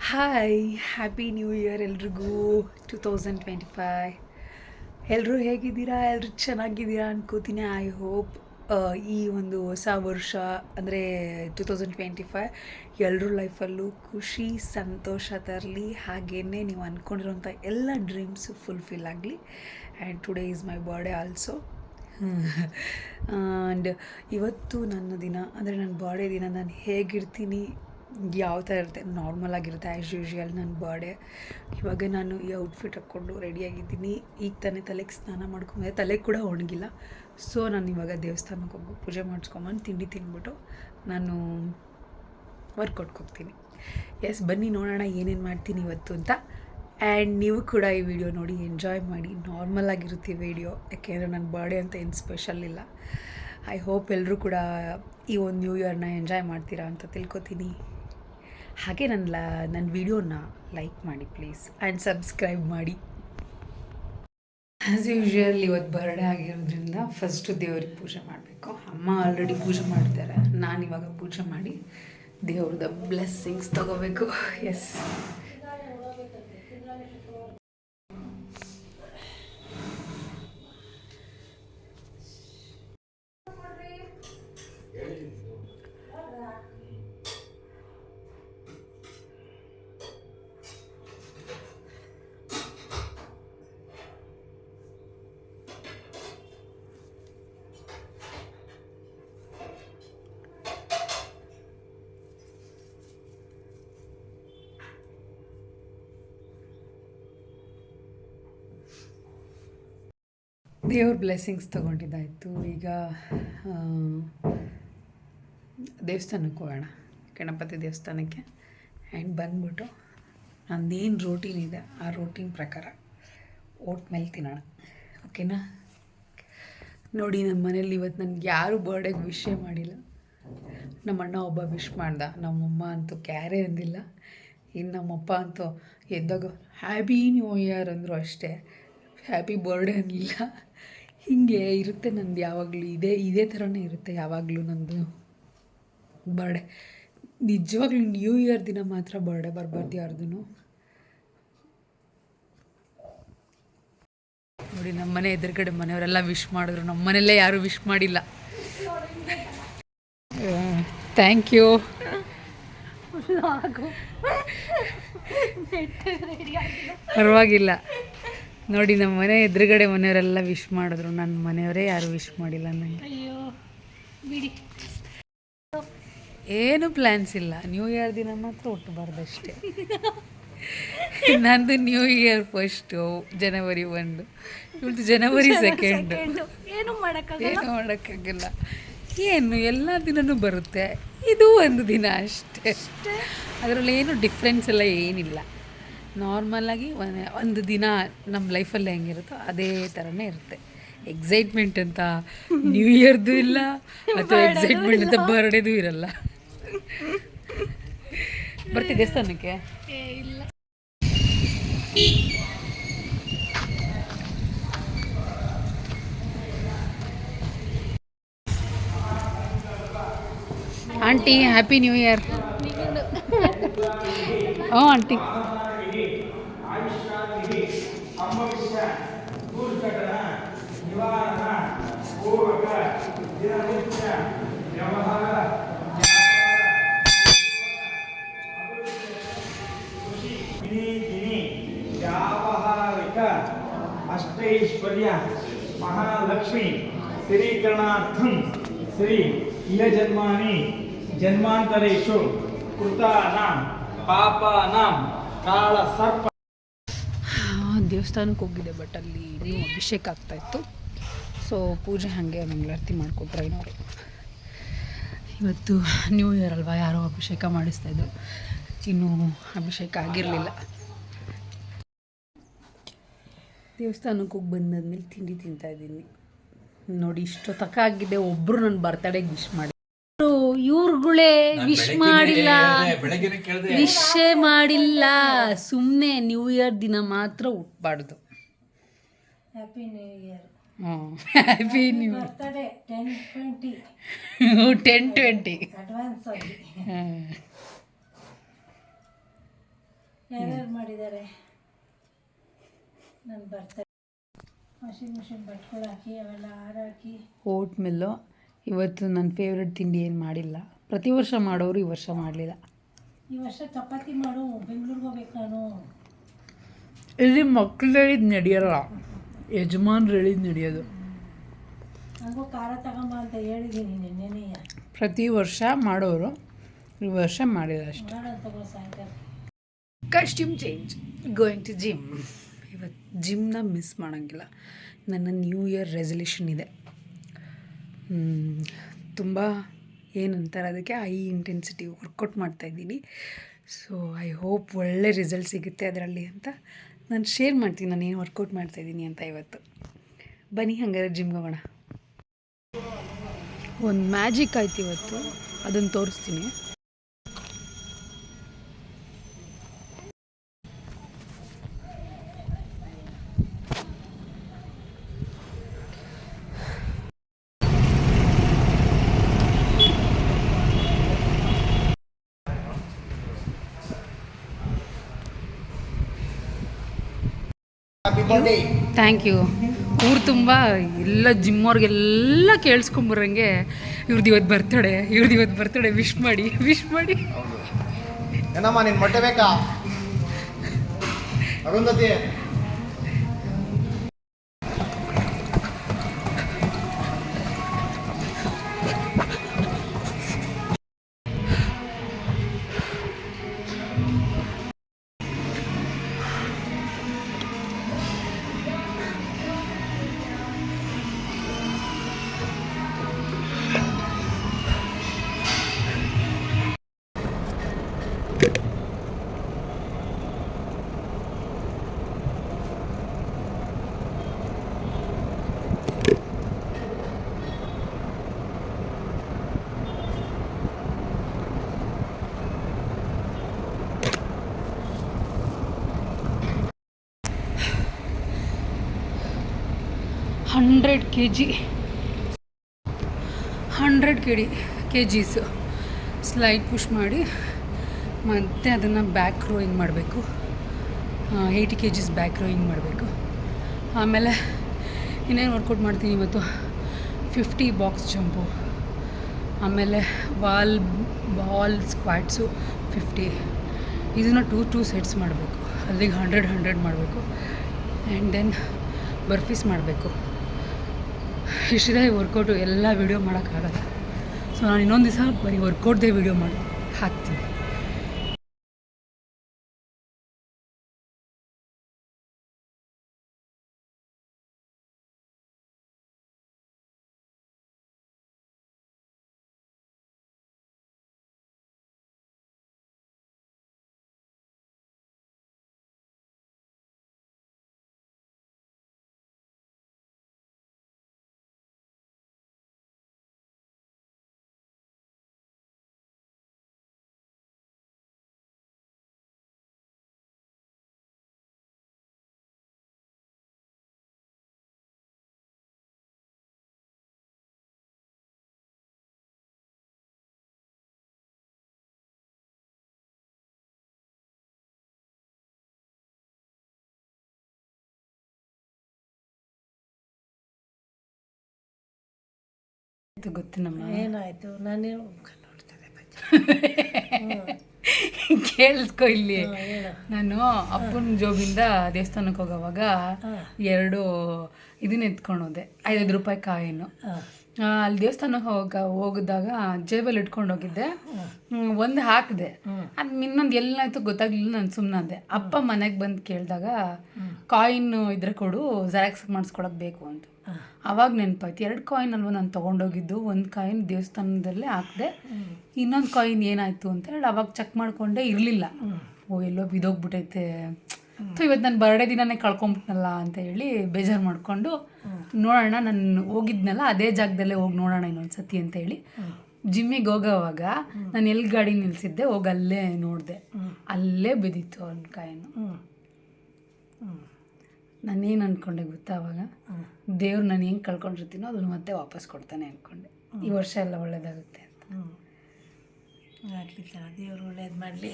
Hi happy new year ಎಲ್ರಿಗೂ 2025. ಎಲ್ಲರೂ ಹೇಗಿದ್ದೀರಾ? ಎಲ್ಲರೂ ಚೆನ್ನಾಗಿದ್ದೀರಾ ಅನ್ಕೋತೀನಿ. ಐ ಹೋಪ್ ಈ ಒಂದು ಹೊಸ ವರ್ಷ ಅಂದರೆ 2025 ಎಲ್ಲರೂ ಲೈಫಲ್ಲೂ ಖುಷಿ ಸಂತೋಷ ತರಲಿ. ಹಾಗೆಯೇ ನೀವು ಅಂದ್ಕೊಂಡಿರೋಂಥ ಎಲ್ಲ ಡ್ರೀಮ್ಸು ಫುಲ್ಫಿಲ್ ಆಗಲಿ. And today is my birthday also. And ಇವತ್ತು ನನ್ನ ದಿನ ಅಂದರೆ ನನ್ನ ಬರ್ಡೇ ದಿನ ನಾನು ಹೇಗಿರ್ತೀನಿ, ಯಾವ ಥರ ಇರುತ್ತೆ, ನಾರ್ಮಲ್ ಆಗಿರುತ್ತೆ ಆ್ಯಸ್ ಯೂಶ್ವಲ್ ನನ್ನ ಬರ್ಡೇ. ಇವಾಗ ನಾನು ಈ ಔಟ್ಫಿಟ್ ಹಾಕ್ಕೊಂಡು ರೆಡಿಯಾಗಿದ್ದೀನಿ. ಈಗ ತಾನೇ ತಲೆಗೆ ಸ್ನಾನ ಮಾಡ್ಕೊಂಡೆ, ತಲೆಗೆ ಕೂಡ ಒಣಗಿಲ್ಲ. ಸೊ ನಾನು ಇವಾಗ ದೇವಸ್ಥಾನಕ್ಕೆ ಹೋಗಿ ಪೂಜೆ ಮಾಡಿಸ್ಕೊಂಬಂದು ತಿಂಡಿ ತಿಂದ್ಬಿಟ್ಟು ನಾನು ವರ್ಕೌಟ್ಗೆ ಹೋಗ್ತೀನಿ. ಎಸ್, ಬನ್ನಿ ನೋಡೋಣ ಏನೇನು ಮಾಡ್ತೀನಿ ಇವತ್ತು ಅಂತ. ಆ್ಯಂಡ್ ನೀವು ಕೂಡ ಈ ವಿಡಿಯೋ ನೋಡಿ ಎಂಜಾಯ್ ಮಾಡಿ. ನಾರ್ಮಲ್ ಆಗಿರುತ್ತೆ ಈ ವಿಡಿಯೋ, ಯಾಕೆಂದರೆ ನನ್ನ ಬರ್ಡೇ ಅಂತ ಏನು ಸ್ಪೆಷಲ್ ಇಲ್ಲ. ಐ ಹೋಪ್ ಎಲ್ಲರೂ ಕೂಡ ಈ ಒಂದು ನ್ಯೂ ಇಯರ್ನ ಎಂಜಾಯ್ ಮಾಡ್ತೀರಾ ಅಂತ ತಿಳ್ಕೊತೀನಿ. ಹಾಗೆ ನನ್ನ ವಿಡಿಯೋನ ಲೈಕ್ ಮಾಡಿ ಪ್ಲೀಸ್, ಆ್ಯಂಡ್ ಸಬ್ಸ್ಕ್ರೈಬ್ ಮಾಡಿ. ಆ್ಯಸ್ ಯೂಶ್ವಲ್ ಇವತ್ತು ಬರ್ಡೇ ಆಗಿರೋದ್ರಿಂದ ಫಸ್ಟು ದೇವ್ರಿಗೆ ಪೂಜೆ ಮಾಡಬೇಕು. ಅಮ್ಮ ಆಲ್ರೆಡಿ ಪೂಜೆ ಮಾಡ್ತಾರೆ, ನಾನಿವಾಗ ಪೂಜೆ ಮಾಡಿ ದೇವ್ರದ ಬ್ಲೆಸ್ಸಿಂಗ್ಸ್ ತಗೋಬೇಕು. ಎಸ್, ದೇವ್ರ ಬ್ಲೆಸ್ಸಿಂಗ್ಸ್ ತೊಗೊಂಡಿದ್ದಾಯಿತು. ಈಗ ದೇವಸ್ಥಾನಕ್ಕೆ ಹೋಗೋಣ, ಗಣಪತಿ ದೇವಸ್ಥಾನಕ್ಕೆ. ಆ್ಯಂಡ್ ಬಂದ್ಬಿಟ್ಟು ನಂದೇನು ರೋಟೀನ್ ಇದೆ ಆ ರೋಟೀನ್ ಪ್ರಕಾರ ಓಟ್ ಮೇಲೆ ತಿನ್ನೋಣ, ಓಕೆನಾ? ನೋಡಿ, ನಮ್ಮ ಮನೇಲಿ ಇವತ್ತು ನನಗೆ ಯಾರೂ ಬರ್ಡೇಗೆ ವಿಶೇ ಮಾಡಿಲ್ಲ. ನಮ್ಮ ಅಣ್ಣ ಒಬ್ಬ ವಿಶ್ ಮಾಡ್ದ, ನಮ್ಮಮ್ಮ ಅಂತೂ ಕ್ಯಾರೇ ಅಂದಿಲ್ಲ. ಇನ್ನು ನಮ್ಮಪ್ಪ ಅಂತೂ ಎದ್ದಾಗ ಹ್ಯಾಪಿ ನ್ಯೂ ಇಯರ್ ಅಂದರು ಅಷ್ಟೇ, ಹ್ಯಾಪಿ ಬರ್ಡೇ ಅನ್ನಲಿಲ್ಲ. ಹೀಗೆ ಇರುತ್ತೆ ನಂದು ಯಾವಾಗಲೂ, ಇದೇ ಥರನೇ ಇರುತ್ತೆ ಯಾವಾಗಲೂ ನಂದು ಬರ್ಡೇ. ನಿಜವಾಗ್ಲೂ ನ್ಯೂ ಇಯರ್ ದಿನ ಮಾತ್ರ ಬರ್ಡೇ ಬರಬಾರ್ದು ಯಾರ್ದು. ನೋಡಿ, ನಮ್ಮ ಮನೆ ಎದುರುಗಡೆ ಮನೆಯವರೆಲ್ಲ ವಿಶ್ ಮಾಡಿದ್ರು, ನಮ್ಮ ಮನೆಯಲ್ಲೇ ಯಾರೂ ವಿಶ್ ಮಾಡಿಲ್ಲ. Thank you. ಪರವಾಗಿಲ್ಲ. ನೋಡಿ, ನಮ್ಮ ಮನೆ ಎದುರುಗಡೆ ಮನೆಯವರೆಲ್ಲ ವಿಶ್ ಮಾಡಿದ್ರು, ನನ್ನ ಮನೆಯವರೇ ಯಾರು ವಿಶ್ ಮಾಡಿಲ್ಲ ನನಗೆ. ಏನು ಪ್ಲ್ಯಾನ್ಸ್ ಇಲ್ಲ, ನ್ಯೂ ಇಯರ್ ದಿನ ಮಾತ್ರ ಹುಟ್ಟಬಾರ್ದಷ್ಟೇ. ನಂದು ನ್ಯೂ ಇಯರ್ ಫಸ್ಟು ಜನವರಿ 1, ಇವತ್ತು ಜನವರಿ 2. ಏನು ಮಾಡೋಕ್ಕಾಗಲ್ಲ. ಏನು ಎಲ್ಲ ದಿನವೂ ಬರುತ್ತೆ, ಇದು ಒಂದು ದಿನ ಅಷ್ಟೇ. ಅದರಲ್ಲಿ ಏನು ಡಿಫ್ರೆನ್ಸ್ ಎಲ್ಲ ಏನಿಲ್ಲ. ನಾರ್ಮಲಾಗಿ ಒಂದು ದಿನ ನಮ್ಮ ಲೈಫಲ್ಲಿ ಹೆಂಗಿರುತ್ತೋ ಅದೇ ಥರನೇ ಇರುತ್ತೆ. ಎಕ್ಸೈಟ್ಮೆಂಟ್ ಅಂತ ನ್ಯೂ ಇಯರ್ದು ಇಲ್ಲ, ಅಥವಾ ಎಕ್ಸೈಟ್ಮೆಂಟ್ ಅಂತ ಬರ್ಡೇದು ಇರಲ್ಲ. ಬರ್ತೀವಿ ದೇವಸ್ಥಾನಕ್ಕೆ. Aunty happy new year. ಹ್ಞೂ ಆಂಟಿ. ವ್ಯಾವಹಾರಿಕ ಅಷ್ಟೈಶ್ವರ್ಯ ಮಹಾಲಕ್ಷ್ಮಿ ಸ್ಥಿರೀಕರಣಾರ್ಥಂ ಶ್ರೀ ಇಹ ಜನ್ಮಾನಿ ಜನ್ಮಾಂತರೇಶು ಕೃತಾನಾಂ ಪಾಪಾನಾಂ ಕಾಳ ಸರ್ಪ. ದೇವಸ್ಥಾನಕ್ಕೆ ಹೋಗಿದ್ದೆ, ಬಟ್ ಅಲ್ಲಿ ಇನ್ನೂ ಅಭಿಷೇಕ ಆಗ್ತಾಯಿತ್ತು. ಸೊ ಪೂಜೆ ಹಾಗೆ ಮಂಗಳಾರತಿ ಮಾಡಿಕೊಟ್ರೆ ಅವರು. ಇವತ್ತು ನ್ಯೂ ಇಯರ್ ಅಲ್ವಾ, ಯಾರೋ ಅಭಿಷೇಕ ಮಾಡಿಸ್ತಾಯಿದ್ರು, ಇನ್ನೂ ಅಭಿಷೇಕ ಆಗಿರಲಿಲ್ಲ. ದೇವಸ್ಥಾನಕ್ಕೆ ಹೋಗಿ ಬಂದಾದ್ಮೇಲೆ ತಿಂಡಿ ತಿಂತಾಯಿದ್ದೀನಿ. ನೋಡಿ, ಇಷ್ಟು ತಕ್ಕಾಗಿದೆ. ಒಬ್ಬರು ನನ್ನ ಬರ್ತಡೇಗೆ ವಿಶ್ ಮಾಡಿ, ಇವ್ರುಗಳೇ ವಿಶ್ ಮಾಡಿಲ್ಲ, ವಿಶೇ ಮಾಡಿಲ್ಲ. ಸುಮ್ಮನೆ ನ್ಯೂ ಇಯರ್ ದಿನ ಮಾತ್ರ ಹುಟ್ಟಬಾರ್ದು. Happy new year. Happy new birthday 10-20 10-20 advance ಆಗಿ. ಯಾರ್ಯಾರು ಮಾಡಿದ್ದಾರೆ ನಾನು ಬರ್ತಾರೆ ವಾಷಿಂಗ್ ಮಿಷಿನ್ ಬಟ್ಟೆಗಳು ಹಾಕಿ ಅವೆಲ್ಲ ಹಾರಾಕಿ ಓಟ್ ಮಿಲ್ಲು. ಇವತ್ತು ನನ್ನ ಫೇವ್ರೆಟ್ ತಿಂಡಿ ಏನು ಮಾಡಿಲ್ಲ. ಪ್ರತಿ ವರ್ಷ ಮಾಡೋರು ಈ ವರ್ಷ ಮಾಡಲಿಲ್ಲ. ಈ ವರ್ಷ ಚಪಾತಿ ಮಾಡು, ಬೆಂಗಳೂರಿಗೆ ಹೋಗ್ಬೇಕು ನಾನು. ಇಲ್ಲಿ ಮಕ್ಳು ಹೇಳಿದ್ ನಡೆಯಲ್ಲ, ಯಜಮಾನ್ರು ಹೇಳಿದ್ ನಡೆಯೋದು. ಹಂಗೋ ಖಾರ ತಗೊಂಬ ಅಂತ ಹೇಳಿದ್ದೀನಿ ನಿನ್ನೆನೇ. ಪ್ರತಿ ವರ್ಷ ಮಾಡೋರು ಈ ವರ್ಷ ಮಾಡಿಲ್ಲ ಅಷ್ಟೆ. ಮಾಡೋಣ ತಗೋ ಸಾಯಂಕಾಲ. ಕಸ್ಟ್ಯೂಮ್ ಚೇಂಜ್, ಗೋಯಿಂಗ್ ಟು ಜಿಮ್. ಇವತ್ತು ಜಿಮ್ನ ಮಿಸ್ ಮಾಡೋಂಗಿಲ್ಲ. ನನ್ನ ನ್ಯೂ ಇಯರ್ ರೆಸಲ್ಯೂಷನ್ ಇದೆ. ತುಂಬ ಏನಂತಾರೆ ಅದಕ್ಕೆ ಹೈ ಇಂಟೆನ್ಸಿಟಿ ವರ್ಕೌಟ್ ಮಾಡ್ತಾಯಿದ್ದೀನಿ. ಸೊ ಐ ಹೋಪ್ ಒಳ್ಳೆ ರಿಸಲ್ಟ್ ಸಿಗುತ್ತೆ ಅದರಲ್ಲಿ ಅಂತ ನಾನು ಶೇರ್ ಮಾಡ್ತೀನಿ ನಾನು ಏನು ವರ್ಕೌಟ್ ಮಾಡ್ತಾಯಿದ್ದೀನಿ ಅಂತ ಇವತ್ತು. ಬನ್ನಿ ಹಾಗಾದ್ರೆ ಜಿಮ್ಗೆ ಹೋಗೋಣ. ಒಂದು ಮ್ಯಾಜಿಕ್ ಆಯ್ತು ಇವತ್ತು, ಅದನ್ನು ತೋರಿಸ್ತೀನಿ. Thank you. ಊರು ತುಂಬ ಎಲ್ಲ ಜಿಮ್ಮವ್ರಿಗೆಲ್ಲ ಕೇಳಿಸ್ಕೊಂಬರಂಗೆ ಇವ್ರದ್ದು ಇವತ್ತು ಬರ್ತಡೆ ವಿಶ್ ಮಾಡಿ ಏನಮ್ಮ ನಿನ್ನ ಮೊಟ್ಟೆ ಬೇಕಾ Arundhati? Hundred kgs slide push ಮಾಡಿ ಮತ್ತು ಅದನ್ನು ಬ್ಯಾಕ್ ರೋಯಿಂಗ್ ಮಾಡಬೇಕು. 80 kgs ಬ್ಯಾಕ್ ರೋಯಿಂಗ್ ಮಾಡಬೇಕು. ಆಮೇಲೆ ಇನ್ನೇನು ವರ್ಕೌಟ್ ಮಾಡ್ತೀನಿ ಇವತ್ತು, 50 ಬಾಕ್ಸ್ ಜಂಪು, ಆಮೇಲೆ ಬಾಲ್ ಸ್ಕ್ವಾಟ್ಸು 50. ಇದನ್ನು 2 ಸೆಟ್ಸ್ ಮಾಡಬೇಕು. ಅಲ್ಲಿಗೆ 100 ಮಾಡಬೇಕು. ಆ್ಯಂಡ್ ದೆನ್ ಬರ್ಫೀಸ್ ಮಾಡಬೇಕು. ಇಷ್ಟಿದೆ ವರ್ಕೌಟು. ಎಲ್ಲ ವೀಡಿಯೋ ಮಾಡೋಕ್ಕಾಗಲ್ಲ. ಸೊ ನಾನು ಇನ್ನೊಂದು ದಿವಸ ಬರೀ ವರ್ಕೌಟ್ದೇ ವೀಡಿಯೋ ಮಾಡಿ ಹಾಕ್ತೀನಿ. ಇದು ಗೊತ್ತು ನಮ್ಮ ಏನಾಯಿತು? ನಾನು ಕೇಳಿಸ್ಕೊ ಇಲ್ಲಿ. ಹೇಳು. ನಾನು ಅಪ್ಪನ ಜೋಬಿಂದ ದೇವಸ್ಥಾನಕ್ಕೆ ಹೋಗೋವಾಗ 2 ಇದನ್ನ ಎತ್ಕೊಂಡು ಹೋದೆ, 5 ರೂಪಾಯಿ ಕಾಯಿನು. ಅಲ್ಲಿ ದೇವಸ್ಥಾನಕ್ಕೆ ಹೋಗಿದಾಗ ಜೇಬಲ್ಲಿ ಇಟ್ಕೊಂಡು ಹೋಗಿದ್ದೆ. ಒಂದು ಹಾಕಿದೆ, ಅದು ಇನ್ನೊಂದು ಎಲ್ಲಾಯ್ತು ಗೊತ್ತಾಗ್ಲಿಲ್ಲ. ನಾನು ಸುಮ್ಮನಾದೆ. ಅಪ್ಪ ಮನೆಗೆ ಬಂದು ಕೇಳಿದಾಗ ಕಾಯಿನ್ ಇದ್ರೆ ಕೊಡು, ಜೆರಾಕ್ಸ್ ಮಾಡಿಸ್ಕೊಳಕ್ಕೆ ಬೇಕು ಅಂತ. ಆವಾಗ ನೆನಪಾಯ್ತು, 2 ಕಾಯಿನ್ ಅಲ್ವ ನಾನು ತೊಗೊಂಡೋಗಿದ್ದು. ಒಂದು ಕಾಯಿನ್ ದೇವಸ್ಥಾನದಲ್ಲೇ ಹಾಕಿದೆ, ಇನ್ನೊಂದು ಕಾಯಿನ್ ಏನಾಯಿತು ಅಂತ ಹೇಳಿ ಅವಾಗ ಚೆಕ್ ಮಾಡಿಕೊಂಡೆ, ಇರಲಿಲ್ಲ. ಎಲ್ಲೋ ಬಿದೋಗ್ಬಿಟ್ಟೈತೆ, ಇವತ್ತು ನನ್ನ ಬರ್ಡೇ ದಿನನೇ ಕಳ್ಕೊಂಬಿಟ್ನಲ್ಲ ಅಂತ ಹೇಳಿ ಬೇಜಾರು ಮಾಡಿಕೊಂಡು, ನೋಡೋಣ ನಾನು ಹೋಗಿದ್ನಲ್ಲ ಅದೇ ಜಾಗದಲ್ಲೇ ಹೋಗಿ ನೋಡೋಣ ಇನ್ನೊಂದು ಸತಿ ಅಂತ ಹೇಳಿ ಜಿಮ್ಮಿಗೆ ಹೋಗೋವಾಗ ನಾನು ಎಲ್ಲಿ ಗಾಡಿ ನಿಲ್ಲಿಸಿದ್ದೆ ಹೋಗಿ ಅಲ್ಲೇ ನೋಡಿದೆ, ಅಲ್ಲೇ ಬಿದ್ದಿತ್ತು ಒಂದು ಕಾಯಿನು. ನಾನೇನು ಅಂದ್ಕೊಂಡೆ ಗೊತ್ತಾ ಅವಾಗ, ದೇವ್ರು ನಾನು ಹೆಂಗೆ ಕಳ್ಕೊಂಡಿರ್ತೀನೋ ಅದನ್ನು ಮತ್ತೆ ವಾಪಸ್ ಕೊಡ್ತಾನೆ ಅಂದ್ಕೊಂಡೆ. ಈ ವರ್ಷ ಎಲ್ಲ ಒಳ್ಳೇದಾಗುತ್ತೆ ಅಂತ. ಆಗಲಿ ದೇವ್ರು ಒಳ್ಳೇದು ಮಾಡಲಿ.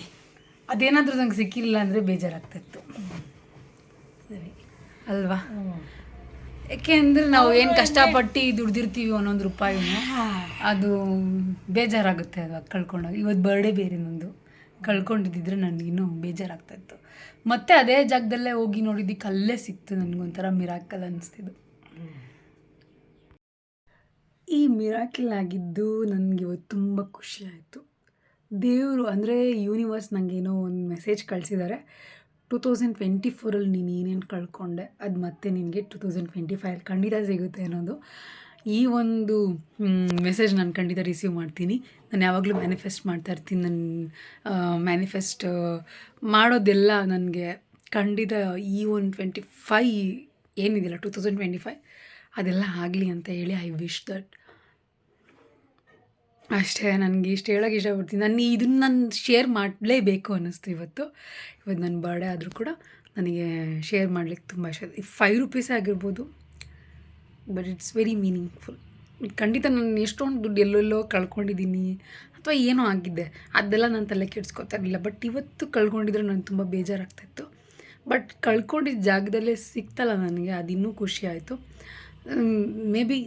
ಅದೇನಾದರೂ ನಂಗೆ ಸಿಕ್ಕಿಲ್ಲ ಅಂದರೆ ಬೇಜಾರಾಗ್ತಿತ್ತು. ಸರಿ ಅಲ್ವಾ? ಯಾಕೆ ಅಂದರೆ ನಾವು ಏನು ಕಷ್ಟಪಟ್ಟು ದುಡ್ದಿರ್ತೀವಿ ಒಂದೊಂದು ರೂಪಾಯಿನೂ ಅದು ಬೇಜಾರಾಗುತ್ತೆ ಅದು ಕಳ್ಕೊಂಡಾಗ. ಇವತ್ತು ಬರ್ಡೇ ಬೇರೆ ನಂದು, ಕಳ್ಕೊಂಡಿದ್ದಿದ್ರೆ ನನಗಿನ್ನೂ ಬೇಜಾರಾಗ್ತಾಯಿತ್ತು. ಮತ್ತೆ ಅದೇ ಜಾಗದಲ್ಲೇ ಹೋಗಿ ನೋಡಿದ್ದಕ್ಕೆ ಅಲ್ಲೇ ಸಿಕ್ತು, ನನಗೊಂಥರ ಮಿರಾಕಲ್ ಅನ್ನಿಸ್ತಿದ್ದು. ಈ ಮಿರಾಕಲ್ ಆಗಿದ್ದು ನನಗೆ ಇವತ್ತು ತುಂಬ ಖುಷಿ ಆಯಿತು. ದೇವರು ಅಂದರೆ ಯೂನಿವರ್ಸ್ ನನಗೇನೋ ಒಂದು ಮೆಸೇಜ್ ಕಳಿಸಿದ್ದಾರೆ, 2024 ನೀನು ಏನೇನು ಕಳ್ಕೊಂಡೆ ಅದು ಮತ್ತೆ ನಿನಗೆ 2025 ಖಂಡಿತ ಸಿಗುತ್ತೆ ಅನ್ನೋದು. ಈ ಒಂದು ಮೆಸೇಜ್ ನಾನು ಖಂಡಿತ ರಿಸೀವ್ ಮಾಡ್ತೀನಿ. ನಾನು ಯಾವಾಗಲೂ ಮ್ಯಾನಿಫೆಸ್ಟ್ ಮಾಡ್ತಾ ಇರ್ತೀನಿ. ನನ್ನ ಮ್ಯಾನಿಫೆಸ್ಟ್ ಮಾಡೋದೆಲ್ಲ ನನಗೆ ಖಂಡಿತ ಈ ಒಂದು 25 ಏನಿದೆಯಲ್ಲ 2025 ಅದೆಲ್ಲ ಆಗಲಿ ಅಂತ ಹೇಳಿ ಐ ವಿಶ್ ದಟ್. ಅಷ್ಟೇ, ನನಗೆ ಇಷ್ಟು ಹೇಳೋಕ್ಕೆ ಇಷ್ಟಪಡ್ತೀನಿ. ಇದನ್ನು ಶೇರ್ ಮಾಡಲೇಬೇಕು ಅನ್ನಿಸ್ತು ಇವತ್ತು ನನ್ನ ಬರ್ಡೇ ಆದರೂ ಕೂಡ ನನಗೆ ಶೇರ್ ಮಾಡಲಿಕ್ಕೆ ತುಂಬ ಇಷ್ಟ. 5 ರೂಪೀಸೇ ಆಗಿರ್ಬೋದು, ಬಟ್ ಇಟ್ಸ್ ವೆರಿ ಮೀನಿಂಗ್ಫುಲ್. ಖಂಡಿತ ನಾನು ಎಷ್ಟೊಂದು ದುಡ್ಡು ಎಲ್ಲೆಲ್ಲೋ ಕಳ್ಕೊಂಡಿದ್ದೀನಿ ಅಥವಾ ಏನೋ ಆಗಿದ್ದೆ, ಅದೆಲ್ಲ ನಾನು ತಲೆ ಕೆಡಿಸ್ಕೊತಾ ಇರಲಿಲ್ಲ. ಬಟ್ ಇವತ್ತು ಕಳ್ಕೊಂಡಿದ್ರೆ ನನಗೆ ತುಂಬ ಬೇಜಾರಾಗ್ತಾಯಿತ್ತು. ಬಟ್ ಕಳ್ಕೊಂಡಿದ್ದ ಜಾಗದಲ್ಲೇ ಸಿಕ್ತಲ್ಲ ನನಗೆ, ಅದು ಇನ್ನೂ ಖುಷಿ ಆಯಿತು. ಮೇ ಬಿ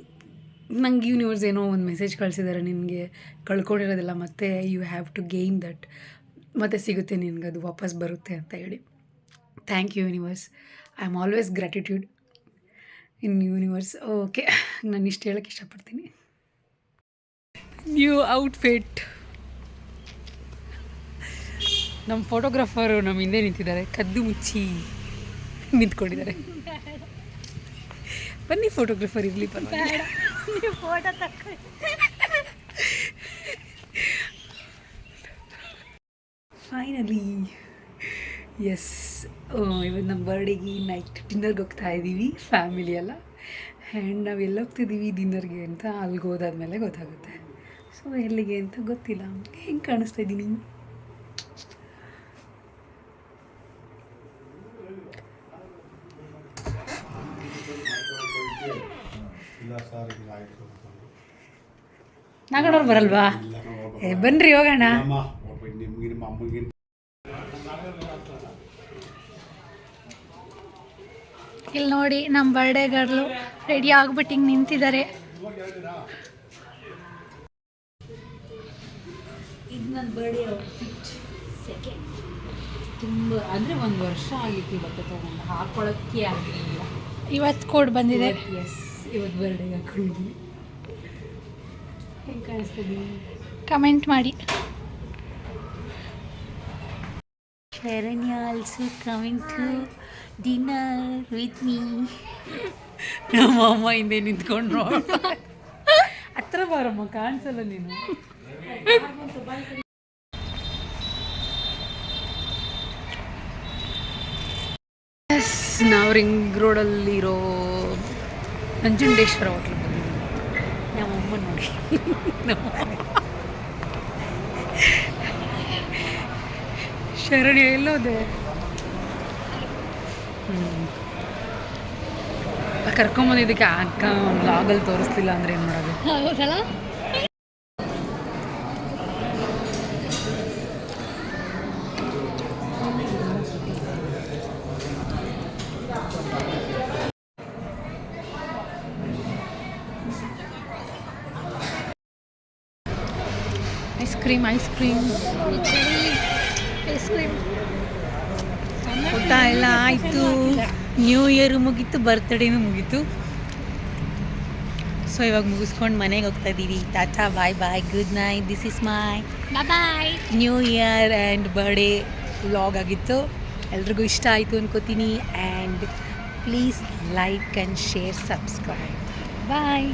ನಂಗೆ ಯೂನಿವರ್ಸ್ ಏನೋ ಒಂದು ಮೆಸೇಜ್ ಕಳಿಸಿದ್ದಾರೆ, ನಿನಗೆ ಕಳ್ಕೊಂಡಿರೋದೆಲ್ಲ ಮತ್ತೆ you have to gain that, ಮತ್ತೆ ಸಿಗುತ್ತೆ ನಿನಗೆ, ಅದು ವಾಪಸ್ ಬರುತ್ತೆ ಅಂತ ಹೇಳಿ. Thank you universe. I am always gratitude in universe. Okay, ನಾನು ಇಷ್ಟು ಹೇಳೋಕ್ಕೆ ಇಷ್ಟಪಡ್ತೀನಿ. New outfit. ನಮ್ಮ ಫೋಟೋಗ್ರಾಫರು ನಮ್ಮ ಹಿಂದೆ ನಿಂತಿದ್ದಾರೆ, ಕದ್ದು ಮುಚ್ಚಿ ನಿಂತ್ಕೊಂಡಿದ್ದಾರೆ. ಬನ್ನಿ ಫೋಟೋಗ್ರಾಫರ್ ಇರಲಿ, ಪರವಾಗಿಲ್ಲ. ಫೋಟೋ ತಕ್ಕೊಳ್ಳಿ. ಫೈನಲಿ ಎಸ್, ಇವತ್ತು ನಮ್ಮ ಬರ್ಡೇಗೆ ನೈಟ್ ಡಿನ್ನರ್ಗೆ ಹೋಗ್ತಾ ಇದ್ದೀವಿ ಫ್ಯಾಮಿಲಿ ಎಲ್ಲ. ಆ್ಯಂಡ್ ನಾವು ಎಲ್ಲಿ ಹೋಗ್ತಿದ್ದೀವಿ ಡಿನ್ನರ್ಗೆ ಅಂತ ಅಲ್ಲಿಗೆ ಹೋದಾದ್ಮೇಲೆ ಗೊತ್ತಾಗುತ್ತೆ. ಸೊ ಎಲ್ಲಿಗೆ ಅಂತ ಗೊತ್ತಿಲ್ಲ. ಹೆಂಗೆ ಕಾಣಿಸ್ತಾ ಇದ್ದೀನಿ? ನಾಗಣ್ಣವ್ರು ಬರಲ್ವಾ? ಬನ್ನಿರಿ ಹೋಗೋಣ. ಇಲ್ಲಿ ನೋಡಿ ನಮ್ಮ ಬರ್ಡೇ ಗರ್ಲು ರೆಡಿ ಆಗ್ಬಿಟ್ಟು ಹಿಂಗೆ ನಿಂತಿದ್ದಾರೆ. ಇದು ನನ್ನ ಬರ್ಡೇ ಔಟ್ಫಿಟ್ ಸೆಕೆಂಡ್. ತುಂಬ ಅಂದರೆ ಒಂದು ವರ್ಷ ಆಗಿತ್ತು ಇವತ್ತು ತೊಗೊಂಡು, ಹಾಕ್ಕೊಳ್ಳೋಕ್ಕೆ ಆಗಲಿಲ್ಲ. ಇವತ್ತು ಕೋಡ್ ಬಂದಿದೆ. ಎಸ್, ಇವತ್ತು ಬರ್ಡೇಗೆ ಹಾಕ್ಕೊಂಡಿದ್ದೀನಿ. ಹೆಂಗೆ ಕಾಣಿಸ್ತಿದ್ದೀನಿ? ಕಮೆಂಟ್ ಮಾಡಿ. Sharanya also coming to dinner with me. ನಮ್ಮ ಅಮ್ಮ ಹಿಂದೆ ನಿಂತ್ಕೊಂಡ್ರು. ಹತ್ರ ಬಾರಮ್ಮ, ಕಾಣಿಸಲ್ಲ ನೀನು. ಎಸ್, ನಾವು ರಿಂಗ್ ರೋಡಲ್ಲಿರೋ ನಂಜುಂಡೇಶ್ವರ ಹೋಟ್ಲಿಗೆ ಬಂದಿದ್ದೀವಿ. ನಮ್ಮಮ್ಮ ನೋಡಿ, ಶರಣ್ಯ ಎಲ್ಲೋದೆ? ಕರ್ಕೊಂಬಂದಿದ್ದಕ್ಕೆ ಅಕ್ಕ ಲಾಗಲ್ಲಿ ತೋರಿಸ್ಲಿಲ್ಲ ಅಂದರೆ ಏನು ಮಾಡೋದು? ಹೌದಲ್ಲ? ಐಸ್ ಕ್ರೀಮ್ ಊಟ ಎಲ್ಲ ಆಯಿತು. ನ್ಯೂ ಇಯರ್ ಮುಗೀತು, ಬರ್ತ್ಡೇನೂ ಮುಗೀತು. ಸೊ ಇವಾಗ ಮುಗಿಸ್ಕೊಂಡು ಮನೆಗೆ ಹೋಗ್ತಾ ಇದ್ದೀವಿ. Tata, bye bye, good night. This is my boy. New year and birthday vlog ಆಗಿತ್ತು. ಎಲ್ರಿಗೂ ಇಷ್ಟ ಆಯಿತು ಅನ್ಕೋತೀನಿ. And please like and share, subscribe. Bye.